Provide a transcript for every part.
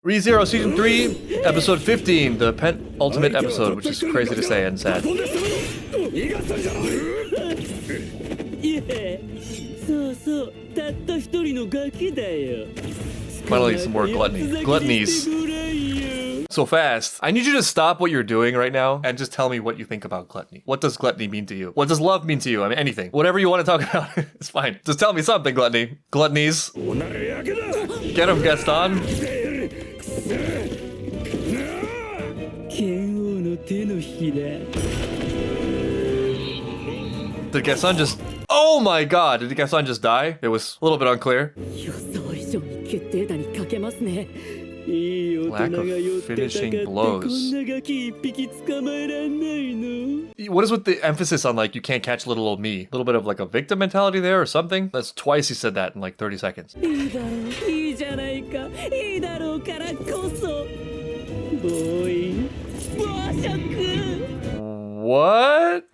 ReZero Season 3, Episode 15, the penultimate episode, which is crazy to say and sad. Finally, some more gluttony. Gluttonies. So fast. I need you to stop what you're doing right now and just tell me what you think about gluttony. What does gluttony mean to you? What does love mean to you? I mean, anything. Whatever you want to talk about, it's fine. Just tell me something, gluttony. Gluttonies. Get him, Gaston. Did Gaston just... Oh my god! Did Gaston just die? It was a little bit unclear. Lack of finishing blows. What is with the emphasis on, like, you can't catch little old me? A little bit of, like, a victim mentality there or something? That's twice he said that in, like, 30 seconds. What?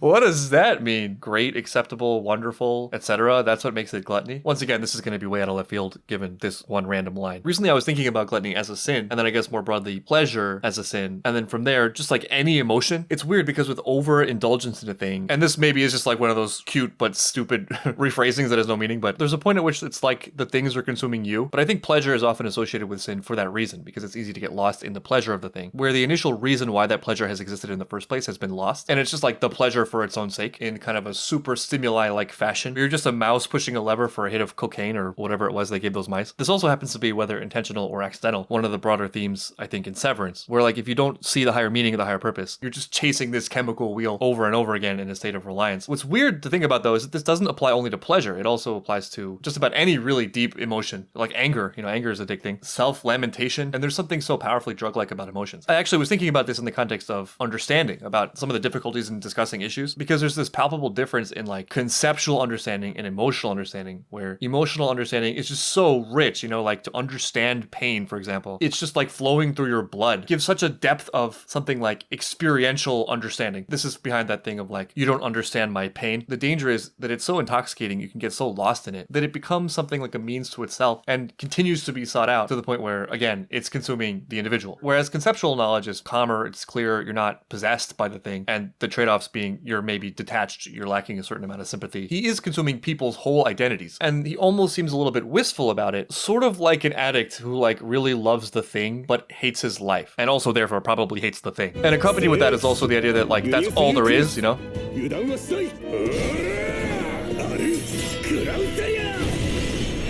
What does that mean? Great, acceptable, wonderful, etc. That's what makes it gluttony? Once again, this is going to be way out of left field given this one random line. Recently, I was thinking about gluttony as a sin, and then I guess more broadly, pleasure as a sin. And then from there, just like any emotion, it's weird because with overindulgence in a thing, and this maybe is just like one of those cute but stupid rephrasings that has no meaning, but there's a point at which it's like the things are consuming you. But I think pleasure is often associated with sin for that reason, because it's easy to get lost in the pleasure of the thing, where the initial reason why that pleasure has existed in the first place has been lost. And it's just like the pleasure for its own sake in kind of a super stimuli-like fashion. You're just a mouse pushing a lever for a hit of cocaine or whatever it was they gave those mice. This also happens to be, whether intentional or accidental, one of the broader themes, I think, in Severance, where like if you don't see the higher meaning of the higher purpose, you're just chasing this chemical wheel over and over again in a state of reliance. What's weird to think about though is that this doesn't apply only to pleasure. It also applies to just about any really deep emotion, like anger. You know, anger is addicting. Self-lamentation. And there's something so powerfully drug-like about emotions. I actually was thinking about this in the context of understanding, about some of the difficulties in discussing issues, because there's this palpable difference in like conceptual understanding and emotional understanding, where emotional understanding is just so rich, you know, like to understand pain, for example, it's just like flowing through your blood, gives such a depth of something like experiential understanding. This is behind that thing of like, you don't understand my pain. The danger is that it's so intoxicating, you can get so lost in it, that it becomes something like a means to itself and continues to be sought out to the point where, again, it's consuming the individual. Whereas conceptual knowledge is calmer, it's clear, you're not possessed by the thing, and the trade-offs being you're maybe detached, you're lacking a certain amount of sympathy. He is consuming people's whole identities, and he almost seems a little bit wistful about it, sort of like an addict who like really loves the thing but hates his life, and also therefore probably hates the thing. And accompanied with that is also the idea that like that's all there is, you know?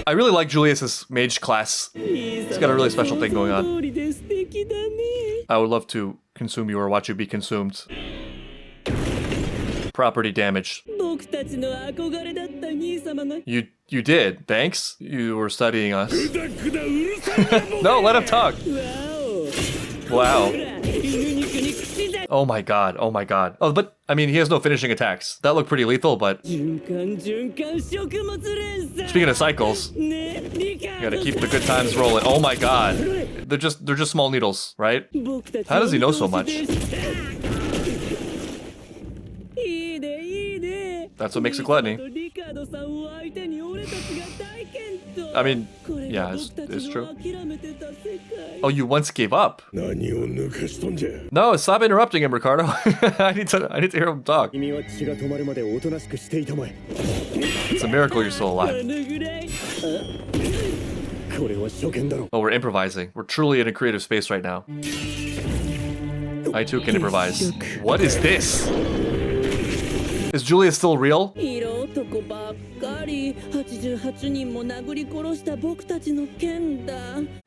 I really like Julius's mage class. He's got a really special thing going on. I would love to consume you or watch you be consumed. Property damage. You did. Thanks. You were studying us. No, let him talk. Wow. Oh my god. Oh my god. Oh, but I mean, he has no finishing attacks. That looked pretty lethal, but speaking of cycles, you gotta keep the good times rolling. Oh my god. They're just small needles, right? How does he know so much? That's what makes it gluttony. I mean, yeah, it's true. Oh, you once gave up? No, stop interrupting him, Ricardo. I need to hear him talk. It's a miracle you're still alive. Oh, we're improvising. We're truly in a creative space right now. I too can improvise. What is this? Is Julius still real?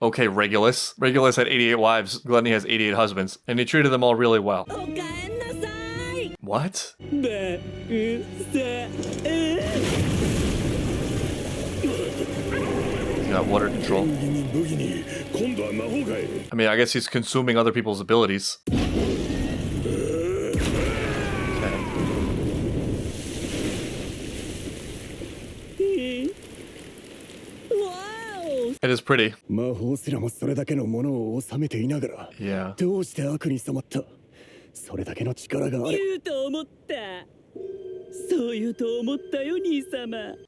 Okay, Regulus. Regulus had 88 wives, Gluttony has 88 husbands, and he treated them all really well. What? He's got water control. I mean, I guess he's consuming other people's abilities. It is pretty. Yeah.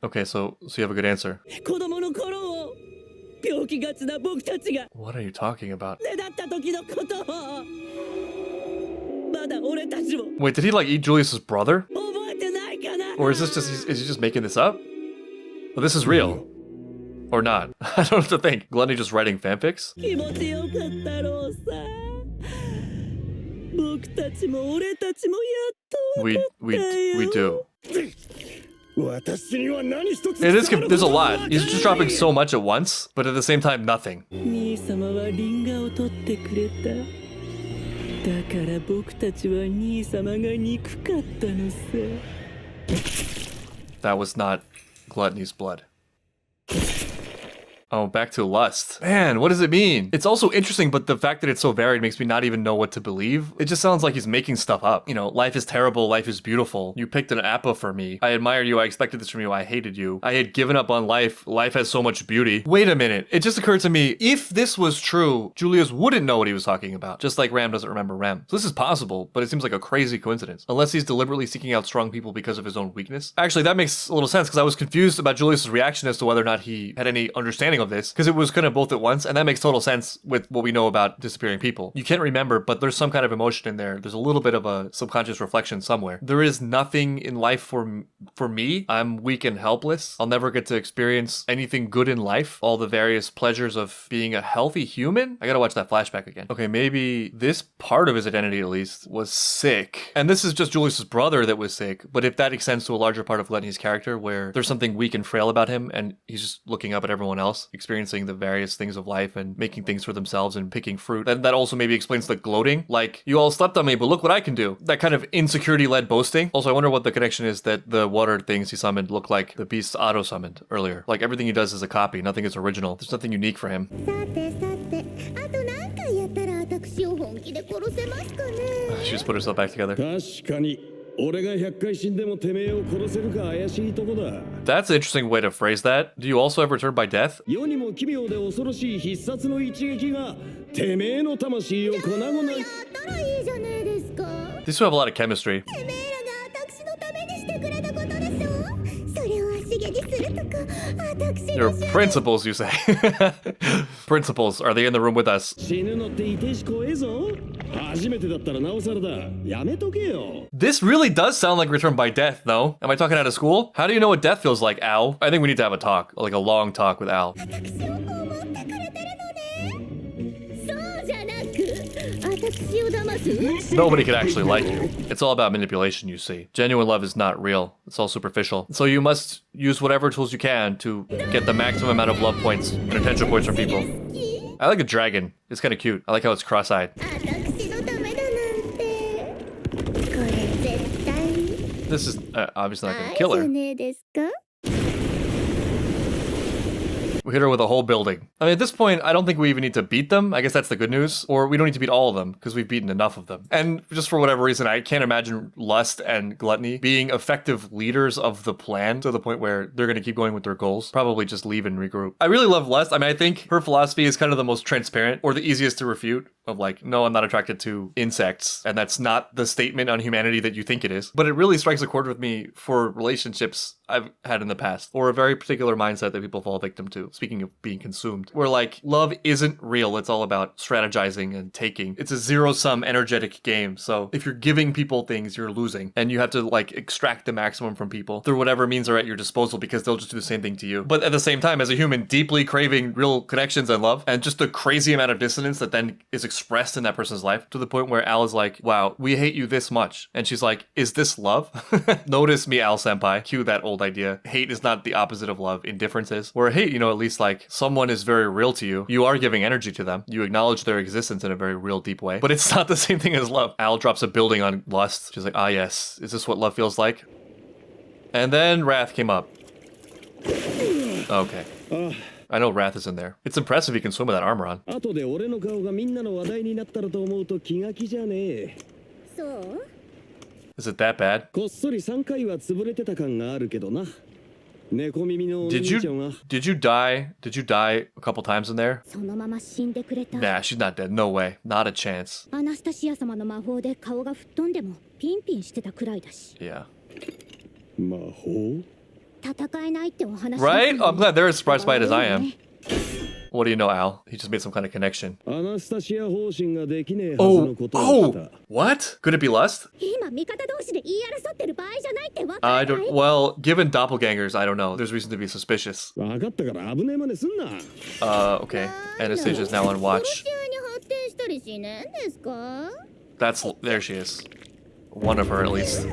Okay, so you have a good answer. What are you talking about? Wait, did he like eat Julius's brother? Or is this just, is he just making this up? Well, this is real. Or not. I don't know what to think. Gluttony just writing fanfics? We do. It is, there's a lot. He's just dropping so much at once, but at the same time, nothing. That was not Gluttony's blood. Oh, back to lust. Man, what does it mean? It's also interesting, but the fact that it's so varied makes me not even know what to believe. It just sounds like he's making stuff up. You know, life is terrible, life is beautiful. You picked an apple for me. I admired you, I expected this from you, I hated you. I had given up on life, life has so much beauty. Wait a minute, it just occurred to me, if this was true, Julius wouldn't know what he was talking about, just like Ram doesn't remember Rem. So this is possible, but it seems like a crazy coincidence. Unless he's deliberately seeking out strong people because of his own weakness. Actually, that makes a little sense, because I was confused about Julius's reaction as to whether or not he had any understanding of this, because it was kind of both at once, and that makes total sense with what we know about disappearing people. You can't remember, but there's some kind of emotion in there. There's a little bit of a subconscious reflection somewhere. There is nothing in life for me. I'm weak and helpless. I'll never get to experience anything good in life. All the various pleasures of being a healthy human. I gotta watch that flashback again. Okay, maybe this part of his identity at least was sick. And this is just Julius's brother that was sick, but if that extends to a larger part of Gluttony's character where there's something weak and frail about him and he's just looking up at everyone else, experiencing the various things of life and making things for themselves and picking fruit. That also maybe explains the gloating. Like, you all slept on me, but look what I can do. That kind of insecurity-led boasting. Also, I wonder what the connection is that the water things he summoned look like the beasts Otto summoned earlier. Like, everything he does is a copy. Nothing is original. There's nothing unique for him. She just put herself back together. That's an interesting way to phrase that. Do you also have returned by death? These two have a lot of chemistry. Your principals, you say? Principals, are they in the room with us? This really does sound like Return by Death, though. Am I talking out of school? How do you know what death feels like, Al? I think we need to have a talk, like a long talk with Al. Nobody could actually like you. It's all about manipulation, you see. Genuine love is not real. It's all superficial. So you must use whatever tools you can to get the maximum amount of love points and attention points from people. I like a dragon. It's kind of cute. I like how it's cross-eyed. This is obviously not going to kill her. We hit her with a whole building. I mean, at this point, I don't think we even need to beat them. I guess that's the good news. Or we don't need to beat all of them, because we've beaten enough of them. And just for whatever reason, I can't imagine Lust and Gluttony being effective leaders of the plan to the point where they're going to keep going with their goals. Probably just leave and regroup. I really love Lust. I mean, I think her philosophy is kind of the most transparent or the easiest to refute. Of like, no, I'm not attracted to insects. And that's not the statement on humanity that you think it is. But it really strikes a chord with me for relationships I've had in the past, or a very particular mindset that people fall victim to. Speaking of being consumed, where like love isn't real. It's all about strategizing and taking. It's a zero-sum energetic game. So if you're giving people things, you're losing, and you have to like extract the maximum from people through whatever means are at your disposal, because they'll just do the same thing to you. But at the same time, as a human, deeply craving real connections and love, and just the crazy amount of dissonance that then is expressed in that person's life, to the point where Al is like, wow, we hate you this much. And she's like, is this love? Notice me, Al senpai. Cue that old idea. Hate is not the opposite of love. Indifference is. Where hate, you know, at least like someone is very real to you. You are giving energy to them. You acknowledge their existence in a very real, deep way. But it's not the same thing as love. Al drops a building on Lust. She's like, ah, yes. Is this what love feels like? And then Wrath came up. Okay. I know Wrath is in there. It's impressive he can swim with that armor on. Is it that bad? Did you die? Did you die a couple times in there? Nah, she's not dead. No way. Not a chance. Yeah. Right? Oh, I'm glad they're as surprised by it as I am. What do you know, Al? He just made some kind of connection. アナスタシア方針ができねえはず Oh, のことをした what? Could it be lust? 今味方同士で言い争ってる場合じゃないってわか I らない don't. Well, given doppelgangers, I don't know. There's reason to be suspicious. 分かったから危ねえ真似すんな Okay. Anastasia's now on 殺 watch. し合いに発展したりしねえんですか That's there. She is. One of her, at least.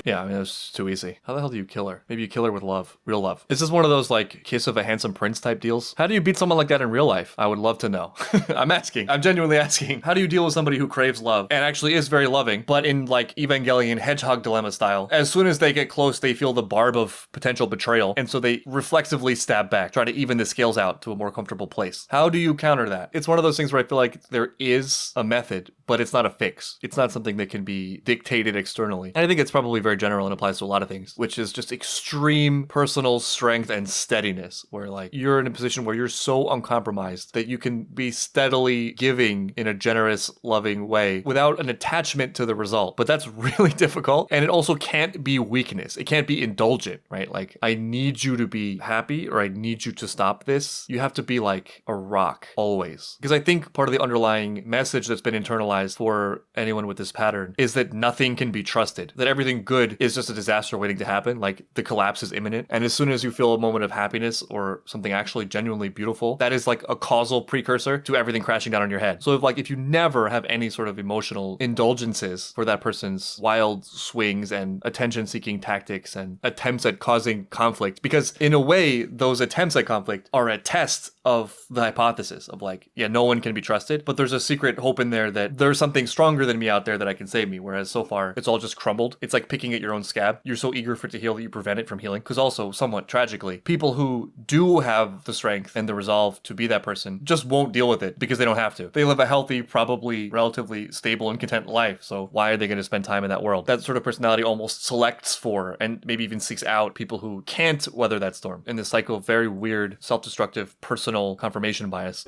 Yeah, I mean, it was too easy. How the hell do you kill her? Maybe you kill her with love. Real love. Is this one of those, like, kiss of a handsome prince type deals? How do you beat someone like that in real life? I would love to know. I'm asking. I'm genuinely asking. How do you deal with somebody who craves love and actually is very loving, but in, like, Evangelion hedgehog dilemma style? As soon as they get close, they feel the barb of potential betrayal, and so they reflexively stab back, try to even the scales out to a more comfortable place. How do you counter that? It's one of those things where I feel like there is a method, but it's not a fix. It's not something that can be dictated externally. And I think it's probably very general and applies to a lot of things, which is just extreme personal strength and steadiness, where like you're in a position where you're so uncompromised that you can be steadily giving in a generous, loving way without an attachment to the result. But that's really difficult. And it also can't be weakness. It can't be indulgent, right? Like, I need you to be happy or I need you to stop this. You have to be like a rock always. Because I think part of the underlying message that's been internalized for anyone with this pattern is that nothing can be trusted, that everything good is just a disaster waiting to happen. Like, the collapse is imminent. And as soon as you feel a moment of happiness or something actually genuinely beautiful, that is like a causal precursor to everything crashing down on your head. So if you never have any sort of emotional indulgences for that person's wild swings and attention-seeking tactics and attempts at causing conflict, because in a way, those attempts at conflict are a test of the hypothesis of like, yeah, no one can be trusted, but there's a secret hope in there that there's something stronger than me out there that I can save me. Whereas so far, it's all just crumbled. It's like picking at your own scab. You're so eager for it to heal that you prevent it from healing. Because also, somewhat tragically, people who do have the strength and the resolve to be that person just won't deal with it because they don't have to. They live a healthy, probably relatively stable and content life. So why are they going to spend time in that world? That sort of personality almost selects for and maybe even seeks out people who can't weather that storm in this cycle of very weird, self-destructive, personal confirmation bias.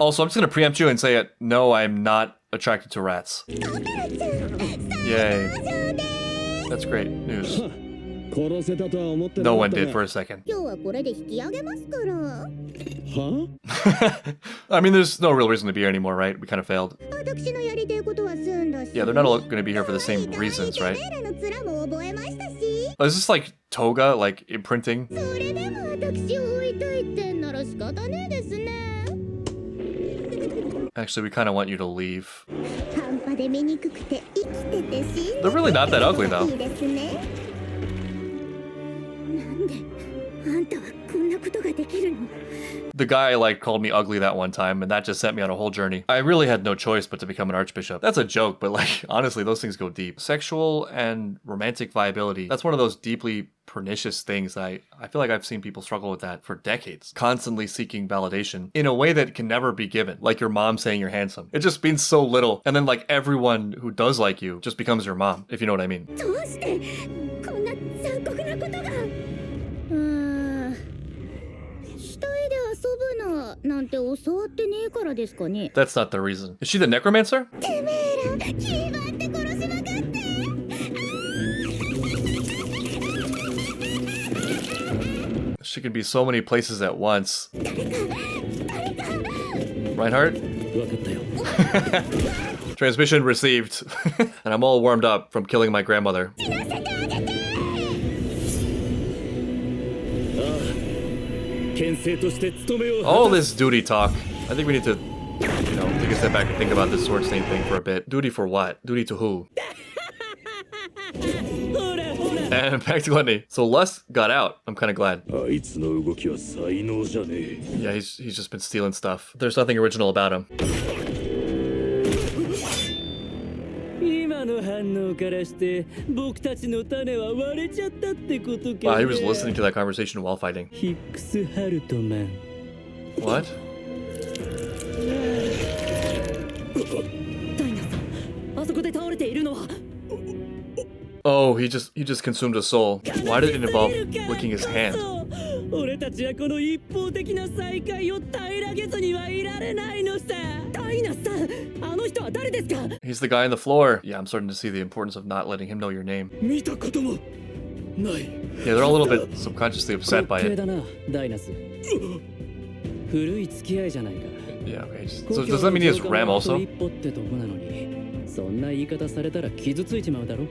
Also, I'm just going to preempt you and say it. No, I'm not attracted to rats. Yay. That's great news. No one did for a second. 今日はこれで引き上げますから Huh? I mean, there's no real reason to be here anymore, right? We kind of failed. 私のやりたいことは済んだし Yeah, they're not all going to be here for the same reasons, right? 彼らの面も覚えましたし Oh, is this like toga, like imprinting? それでも私を追いたいってんなら仕方ねえですね Actually, we kind of want you to leave. 半端で醜くて生きてて死ん They're really not that ugly, though. いいですねなんであんたはこんなことができるの The guy, like, called me ugly that one time, and that just sent me on a whole journey. I really had no choice but to become an archbishop. That's a joke, but, like, honestly, those things go deep. Sexual and romantic viability, that's one of those deeply pernicious things that I feel like I've seen people struggle with that for decades. Constantly seeking validation in a way that can never be given. Like your mom saying you're handsome. It just means so little. And then, like, everyone who does like you just becomes your mom, if you know what I mean. どうしてこんな残酷なことが死体で遊ぶななんて教わってねえからですかね That's not the reason. Is she the necromancer? てめえら気張って殺しまくって She can be so many places at once. Reinhardt? Transmission received. And I'm all warmed up from killing my grandmother. All this duty talk. I think we need to, take a step back and think about this sword stain thing for a bit. Duty for what? Duty to who? And back to Gluttony. So Lust got out. I'm kind of glad. Yeah, he's just been stealing stuff. There's nothing original about him. Wow, he was listening to that conversation while fighting. What? Oh, he just consumed a soul. Why did it involve licking his hand? He's the guy on the floor. Yeah, I'm starting to see the importance of not letting him know your name. Yeah, they're all a little bit subconsciously upset by it. だな、ダイナス。古い付き合いじゃないか。Yeah, okay. So does that mean he has REM also? 一歩ってとこなのに、そんな言い方されたら傷ついちまうだろ。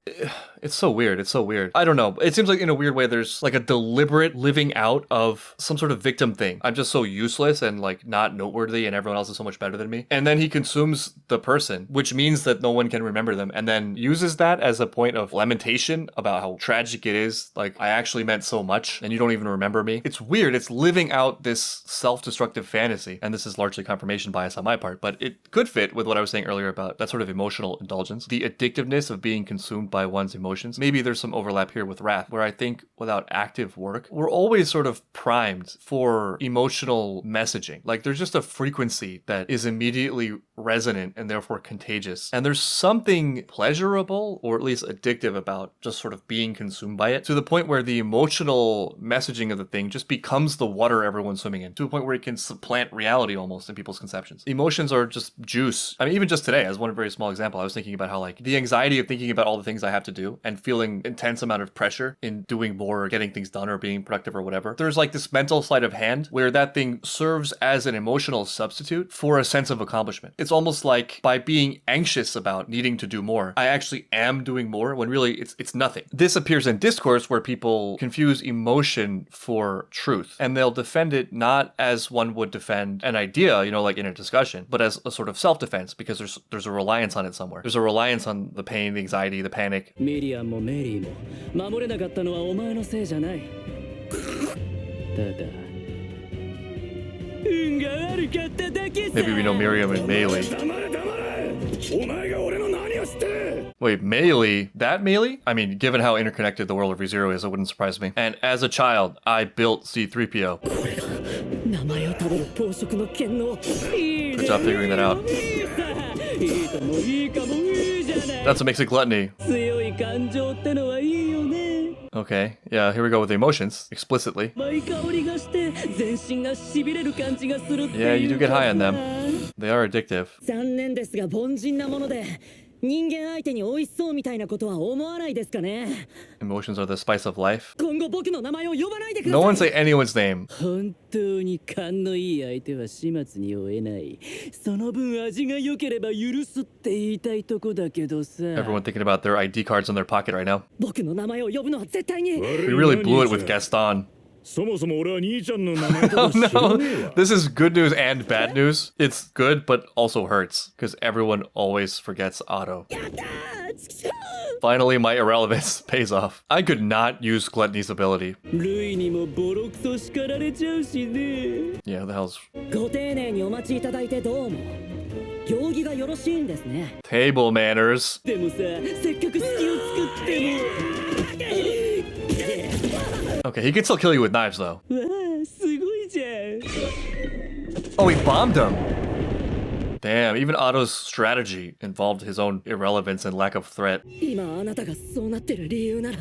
It's so weird. It's so weird. I don't know. It seems like in a weird way there's like a deliberate living out of some sort of victim thing. I'm just so useless and like not noteworthy and everyone else is so much better than me. And then he consumes the person, which means that no one can remember them, and then uses that as a point of lamentation about how tragic it is. Like, I actually meant so much and you don't even remember me. It's weird. It's living out this self-destructive fantasy. And this is largely confirmation bias on my part, but it could fit with what I was saying earlier about that sort of emotional indulgence. The addictiveness of being consumed by one's emotions. Maybe there's some overlap here with wrath, where I think without active work, we're always sort of primed for emotional messaging. Like, there's just a frequency that is immediately resonant and therefore contagious. And there's something pleasurable or at least addictive about just sort of being consumed by it, to the point where the emotional messaging of the thing just becomes the water everyone's swimming in, to a point where it can supplant reality almost in people's conceptions. Emotions are just juice. I mean, even just today, as one very small example, I was thinking about how like the anxiety of thinking about all the things I have to do and feeling intense amount of pressure in doing more or getting things done or being productive or whatever. There's like this mental sleight of hand where that thing serves as an emotional substitute for a sense of accomplishment. It's almost like by being anxious about needing to do more, I actually am doing more when really it's nothing. This appears in discourse where people confuse emotion for truth, and they'll defend it not as one would defend an idea, you know, like in a discussion, but as a sort of self-defense, because there's a reliance on it somewhere. There's a reliance on the pain, the anxiety, the panic. ミリアンもメリーも守れなかったのはお前のせいじゃない。ただ運が悪かっただけさ。 Maybe we know Miriam and Meili. 黙れ黙れお前が俺の何を知ってる Wait, Meili? That Meili? I mean, given how interconnected the world of ReZero is, it wouldn't surprise me. And as a child, I built C-3PO. 名前を食べる宝飾の剣の。 Good job figuring that out. いいかもいいかもいいじゃない。 That's what makes it gluttony. 強い感情ってのはいいよね。 Okay, yeah, here we go with the emotions, explicitly. 甘い香りがして全身が痺れる感じがするっていう。 Yeah, you do get high on them. They are addictive. 残念ですが凡人なもので人間相手に美味しそうみたいなことは思わないですかね。 Emotions are the spice of life. 今後僕の名前を呼ばないでください。 No one say anyone's name. 本当に勘のいい相手は始末に負えない。その分味が良ければ許すって言いたいとこだけどさ。 Everyone thinking about their ID cards in their pocket right now. 僕の名前を呼ぶのは絶対に。 We really blew it with Gaston. そもそも俺は兄ちゃんの名前と Oh か知ら no, ねえわ this is good news and bad news. It's good, but also hurts, because everyone always forgets Otto. Finally, my irrelevance pays off. I could not use Gluttony's ability. ルイにもボロクソ叱られちゃうしね。 Yeah, the hell's ご丁寧にお待ちいただいてどうも。行儀がよろしいんですね。 table manners. でもさ、せっかく隙を作っても。 Okay, he can still kill you with knives, though. わあ、すごいじゃん。 Oh, he bombed him. Damn, even Otto's strategy involved his own irrelevance and lack of threat. 今あなたがそうなってる理由なら。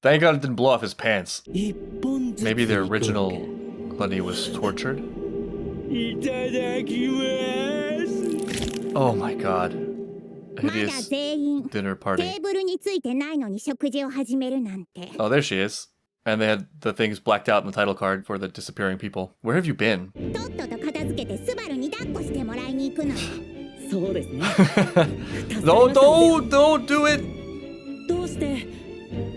Thank God it didn't blow off his pants. 一本ずつ。 Maybe the original Gluttony was tortured? いただきます。 Oh my god. A まだ hideous 全員 dinner テ party. ーブルについてないのに食事を始めるなんて。 Oh, there she is. And they had the things blacked out in the title card for the disappearing people. Where have you been? とっとと片付けてスバルに抱っこしてもらいに行くの。そうですね。 Don't do it! どうして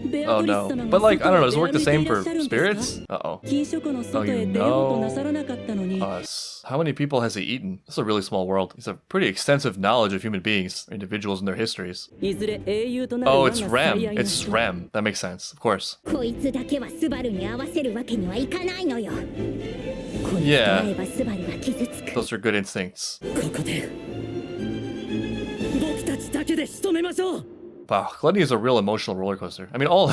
ベア Oh トリス no. 様が But like, I don't know, does it 外 work the で same 出歩 for いていらっしゃるんですか spirits? Uh-oh. 禁食の外 Oh, へ you 出ようと know なさらなかったのに。 Us. How many people has he eaten? This is a really small world. He's a pretty extensive knowledge of human beings, individuals and their histories. いずれ英雄となる Oh, 我 it's が Rem. 最愛の It's 人。 Rem. That makes sense. Of course. こいつだけはスバルに合わせるわけにはいかないのよ。こいつと Yeah. 会えばスバルは傷つく。 Those are good instincts. ここで僕たちだけで仕留めましょう。 Wow, Gluttony is a real emotional roller coaster. I mean, all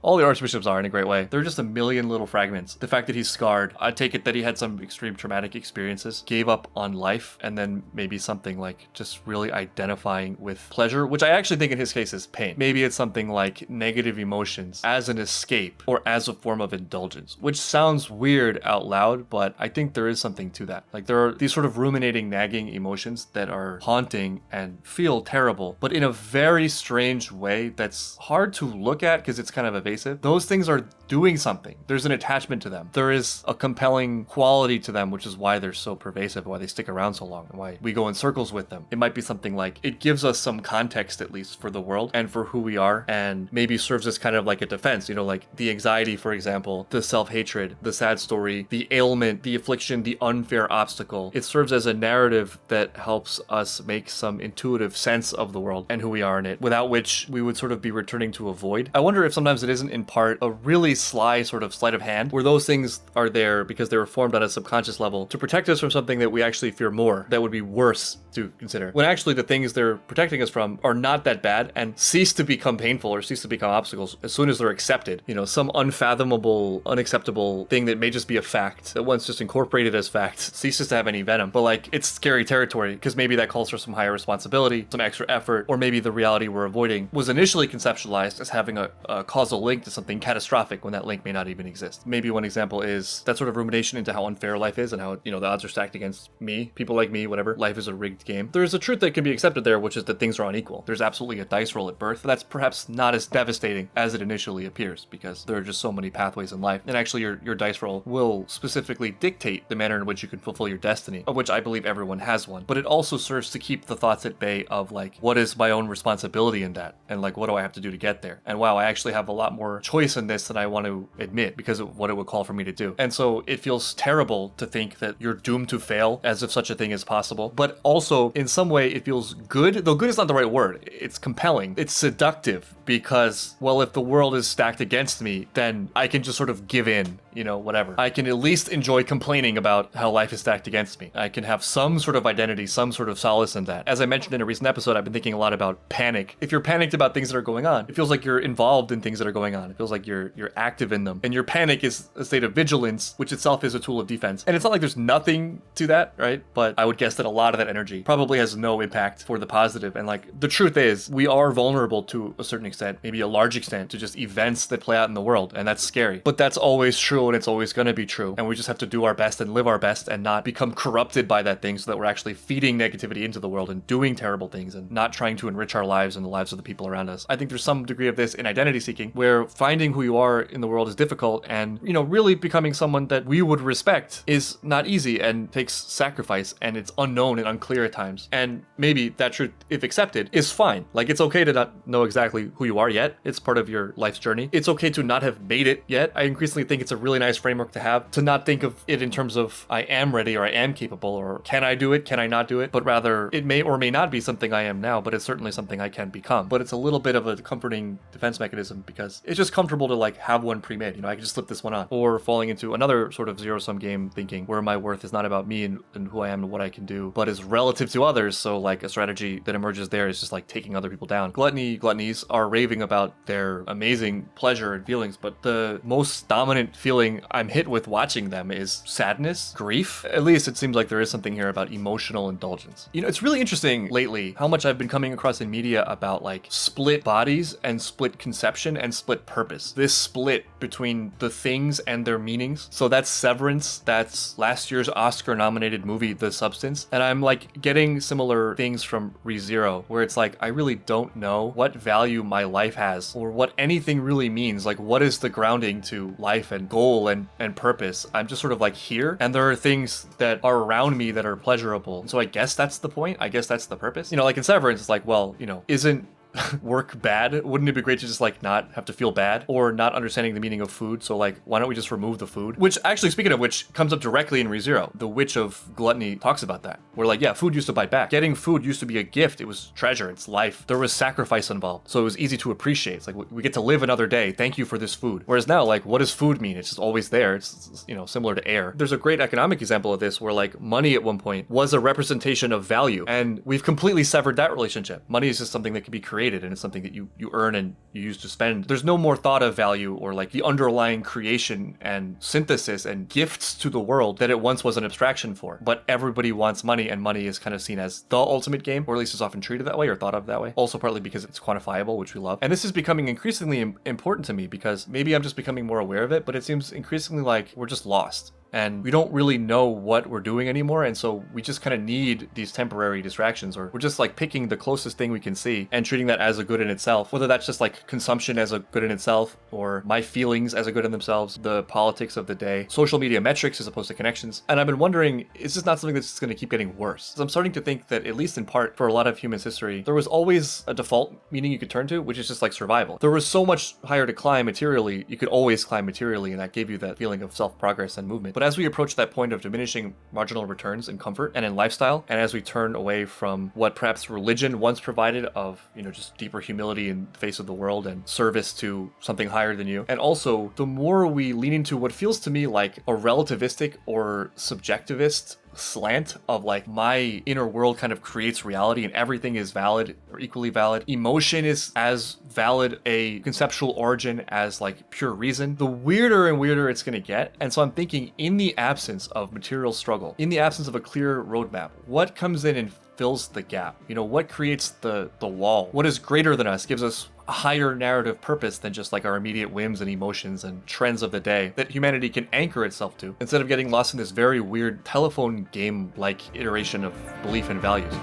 all the archbishops are in a great way. They're just a million little fragments. The fact that he's scarred, I take it that he had some extreme traumatic experiences, gave up on life, and then maybe something like just really identifying with pleasure, which I actually think in his case is pain. Maybe it's something like negative emotions as an escape or as a form of indulgence, which sounds weird out loud, but I think there is something to that. Like there are these sort of ruminating, nagging emotions that are haunting and feel terrible, but in a very strange strange way that's hard to look at because it's kind of evasive. Those things are doing something. There's an attachment to them. There is a compelling quality to them, which is why they're so pervasive, why they stick around so long, and why we go in circles with them. It might be something like it gives us some context, at least, for the world and for who we are, and maybe serves as kind of like a defense, you know, like the anxiety, for example, the self-hatred, the sad story, the ailment, the affliction, the unfair obstacle. It serves as a narrative that helps us make some intuitive sense of the world and who we are in it, without which we would sort of be returning to a void. I wonder if sometimes it isn't in part a really sly sort of sleight of hand, where those things are there because they were formed on a subconscious level to protect us from something that we actually fear more, that would be worse to consider, when actually the things they're protecting us from are not that bad and cease to become painful or cease to become obstacles as soon as they're accepted. You know, some unfathomable, unacceptable thing that may just be a fact, that once just incorporated as fact, ceases to have any venom. But like, it's scary territory because maybe that calls for some higher responsibility, some extra effort, or maybe the reality we're avoiding was initially conceptualized as having a causal link to something catastrophic when that link may not even exist. Maybe one example is that sort of rumination into how unfair life is and how, you know, the odds are stacked against me, people like me, whatever. Life is a rigged game. There's a truth that can be accepted there, which is that things are unequal. There's absolutely a dice roll at birth. That's perhaps not as devastating as it initially appears because there are just so many pathways in life. And actually your dice roll will specifically dictate the manner in which you can fulfill your destiny, of which I believe everyone has one. But it also serves to keep the thoughts at bay of like, what is my own responsibility in that? And like, what do I have to do to get there? And wow, I actually have a lot more choice in this than I want to admit because of what it would call for me to do. And so it feels terrible to think that you're doomed to fail, as if such a thing is possible. But also in some way it feels good, though good is not the right word. It's compelling. It's seductive because, well, if the world is stacked against me, then I can just sort of give in, you know, whatever. I can at least enjoy complaining about how life is stacked against me. I can have some sort of identity, some sort of solace in that. As I mentioned in a recent episode, I've been thinking a lot about panic. If you're panicked about things that are going on, it feels like you're involved in things that are going on. It feels like you're active in them. And your panic is a state of vigilance, which itself is a tool of defense. And it's not like there's nothing to that, right? But I would guess that a lot of that energy probably has no impact for the positive. And like, the truth is, we are vulnerable to a certain extent, maybe a large extent, to just events that play out in the world. And that's scary. But that's always true, and it's always going to be true. And we just have to do our best and live our best and not become corrupted by that thing, so that we're actually feeding negativity into the world and doing terrible things and not trying to enrich our lives and the lives of the people around us. I think there's some degree of this in identity seeking, where finding who you are in the world is difficult, and, you know, really becoming someone that we would respect is not easy and takes sacrifice, and it's unknown and unclear at times. And maybe that truth, if accepted, is fine. Like, it's okay to not know exactly who you are yet. It's part of your life's journey. It's okay to not have made it yet. I increasingly think it's a really nice framework to have, to not think of it in terms of I am ready or I am capable or can I do it, can I not do it, but rather it may or may not be something I am now, but it's certainly something I can become. But it's a little bit of a comforting defense mechanism because it's just comfortable to like have one pre-made. You know, I can just slip this one on. Or falling into another sort of zero-sum game thinking where my worth is not about me and who I am and what I can do, but is relative to others. So like a strategy that emerges there is just like taking other people down. Gluttonies are raving about their amazing pleasure and feelings, but the most dominant feeling I'm hit with watching them is sadness, grief. At least it seems like there is something here about emotional indulgence. You know, it's really interesting lately how much I've been coming across in media about like split bodies and split conception and split purpose. This split between the things and their meanings. So that's Severance, that's last year's Oscar nominated movie, The Substance. And I'm like getting similar things from ReZero, where it's like, I really don't know what value my life has or what anything really means. Like, what is the grounding to life and goal and purpose? I'm just sort of like here, and there are things that are around me that are pleasurable. So I guess that's the point. I guess that's the purpose. You know, like in Severance, it's like, well, you know, isn't work bad? Wouldn't it be great to just like not have to feel bad, or not understanding the meaning of food? So like, why don't we just remove the food? Which actually, speaking of which, comes up directly in ReZero. The Witch of Gluttony talks about that. Where like, yeah, food used to bite back. Getting food used to be a gift. It was treasure. It's life. There was sacrifice involved. So it was easy to appreciate. It's like, we get to live another day. Thank you for this food. Whereas now, like, what does food mean? It's just always there. It's you know, similar to air. There's a great economic example of this where like money at one point was a representation of value, and we've completely severed that relationship. Money is just something that can be created, and it's something that you earn and you use to spend. There's no more thought of value or like the underlying creation and synthesis and gifts to the world that it once was an abstraction for. But everybody wants money, and money is kind of seen as the ultimate game, or at least is often treated that way or thought of that way. Also partly because it's quantifiable, which we love. And this is becoming increasingly important to me because maybe I'm just becoming more aware of it, but it seems increasingly like we're just lost. and we don't really know what we're doing anymore, and so we just kind of need these temporary distractions, or we're just like picking the closest thing we can see and treating that as a good in itself, whether that's just like consumption as a good in itself, or my feelings as a good in themselves, the politics of the day, social media metrics as opposed to connections. And I've been wondering, is this not something that's just going to keep getting worse? So I'm starting to think that, at least in part, for a lot of human history, there was always a default meaning you could turn to, which is just like survival. There was so much higher to climb materially, you could always climb materially, and that gave you that feeling of self-progress and movement. But as we approach that point of diminishing marginal returns in comfort and in lifestyle, and as we turn away from what perhaps religion once provided of, just deeper humility in the face of the world and service to something higher than you, and also the more we lean into what feels to me like a relativistic or subjectivist slant of like my inner world kind of creates reality and everything is valid or equally valid. Emotion is as valid a conceptual origin as like pure reason. The weirder and weirder it's going to get. And so I'm thinking, in the absence of material struggle, in the absence of a clear roadmap, what comes in and fills the gap? What creates the wall? What is greater than us, gives us a higher narrative purpose than just like our immediate whims and emotions and trends of the day that humanity can anchor itself to, instead of getting lost in this very weird telephone game-like iteration of belief and values.